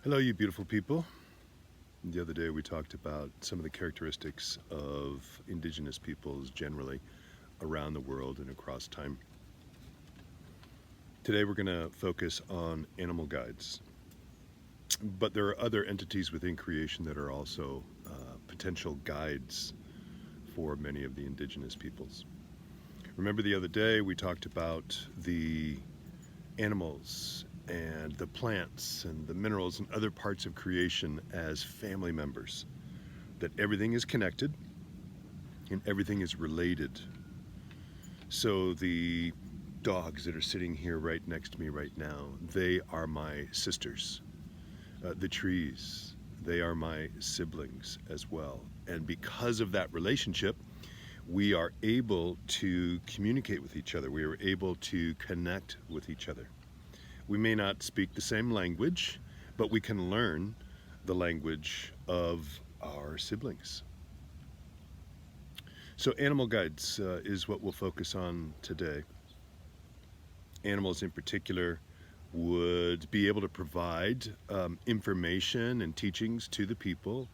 Hello, you beautiful people. The other day we talked about some of the characteristics of indigenous peoples generally around the world and across time. Today we're going to focus on animal guides. But there are other entities within creation that are also potential guides for many of the indigenous peoples. Remember the other day we talked about the animals and the plants and the minerals and other parts of creation as family members, that everything is connected and everything is related. So the dogs that are sitting here right next to me right now, they are my sisters. The trees, they are my siblings as well. And because of that relationship, we are able to communicate with each other. We are able to connect with each other. We may not speak the same language, but we can learn the language of our siblings. So animal guides is what we'll focus on today. Animals in particular would be able to provide information and teachings to the people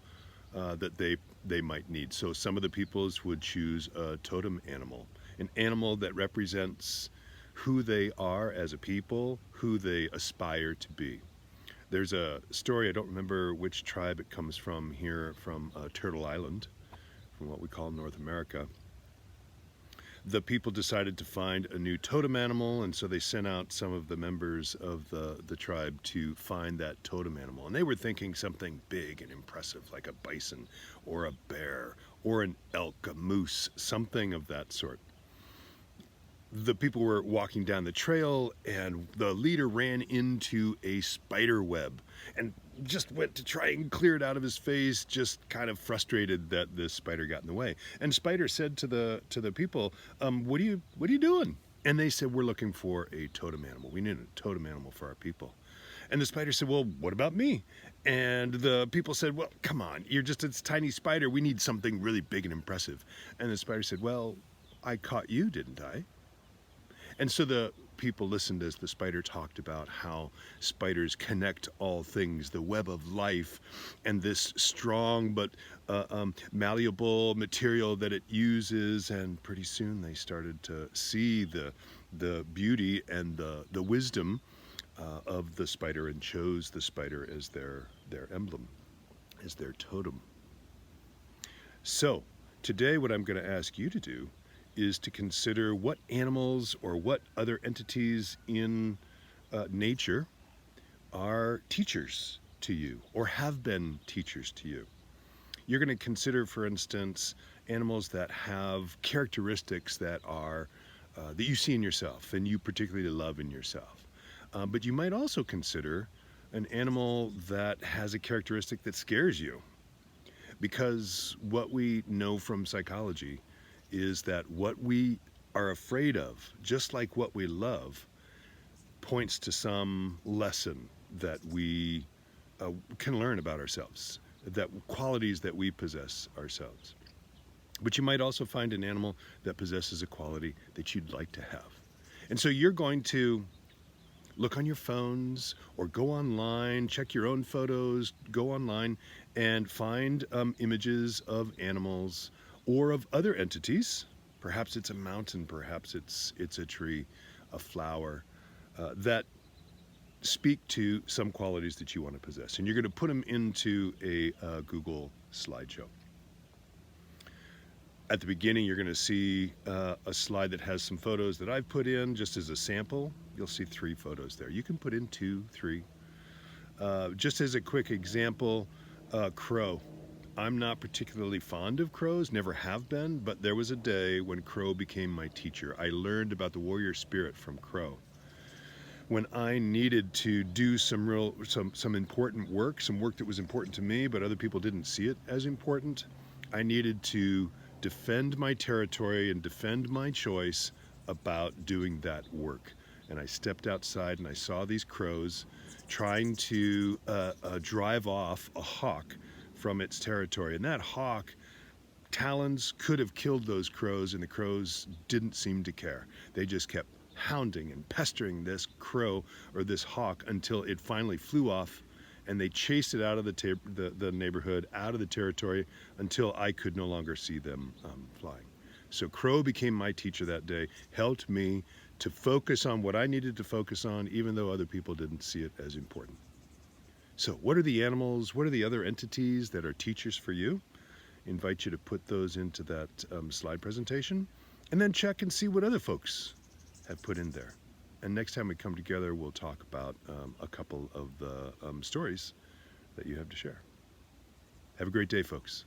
that they might need. So some of the peoples would choose a totem animal, an animal that represents who they are as a people, who they aspire to be. There's a story, I don't remember which tribe it comes from here, from Turtle Island, from what we call North America. The people decided to find a new totem animal, and so they sent out some of the members of the tribe to find that totem animal. And they were thinking something big and impressive, like a bison or a bear or an elk, a moose, something of that sort. The people were walking down the trail, and the leader ran into a spider web and just went to try and clear it out of his face, just kind of frustrated that the spider got in the way. And Spider said to the people, what are you doing? And they said, we're looking for a totem animal. We need a totem animal for our people. And the spider said, well, what about me? And the people said, well, come on, you're just a tiny spider. We need something really big and impressive. And the spider said, well, I caught you, didn't I? And so the people listened as the spider talked about how spiders connect all things, the web of life, and this strong but malleable material that it uses. And pretty soon they started to see the beauty and the wisdom of the spider, and chose the spider as their emblem, as their totem. So today what I'm going to ask you to do is to consider what animals or what other entities in nature are teachers to you or have been teachers to you. You're going to consider, for instance, animals that have characteristics that are that you see in yourself and you particularly love in yourself. But you might also consider an animal that has a characteristic that scares you, because what we know from psychology is that what we are afraid of, just like what we love, points to some lesson that we can learn about ourselves, that qualities that we possess ourselves. But you might also find an animal that possesses a quality that you'd like to have. And so you're going to look on your phones or go online, check your own photos, go online and find images of animals or of other entities. Perhaps it's a mountain, perhaps it's a tree, a flower, that speak to some qualities that you want to possess. And you're going to put them into a Google slideshow. At the beginning, you're going to see a slide that has some photos that I've put in just as a sample. You'll see 3 photos there. You can put in 2, 3. Just as a quick example, crow. I'm not particularly fond of crows, never have been, but there was a day when crow became my teacher. I learned about the warrior spirit from crow. When I needed to do some important work, some work that was important to me, but other people didn't see it as important, I needed to defend my territory and defend my choice about doing that work. And I stepped outside and I saw these crows trying to drive off a hawk from its territory. And that hawk, talons could have killed those crows, and the crows didn't seem to care. They just kept hounding and pestering this crow or this hawk until it finally flew off and they chased it out of the neighborhood, out of the territory, until I could no longer see them flying. So Crow became my teacher that day, helped me to focus on what I needed to focus on, even though other people didn't see it as important. So what are the animals, what are the other entities that are teachers for you? I invite you to put those into that slide presentation, and then check and see what other folks have put in there. And next time we come together, we'll talk about a couple of the stories that you have to share. Have a great day, folks.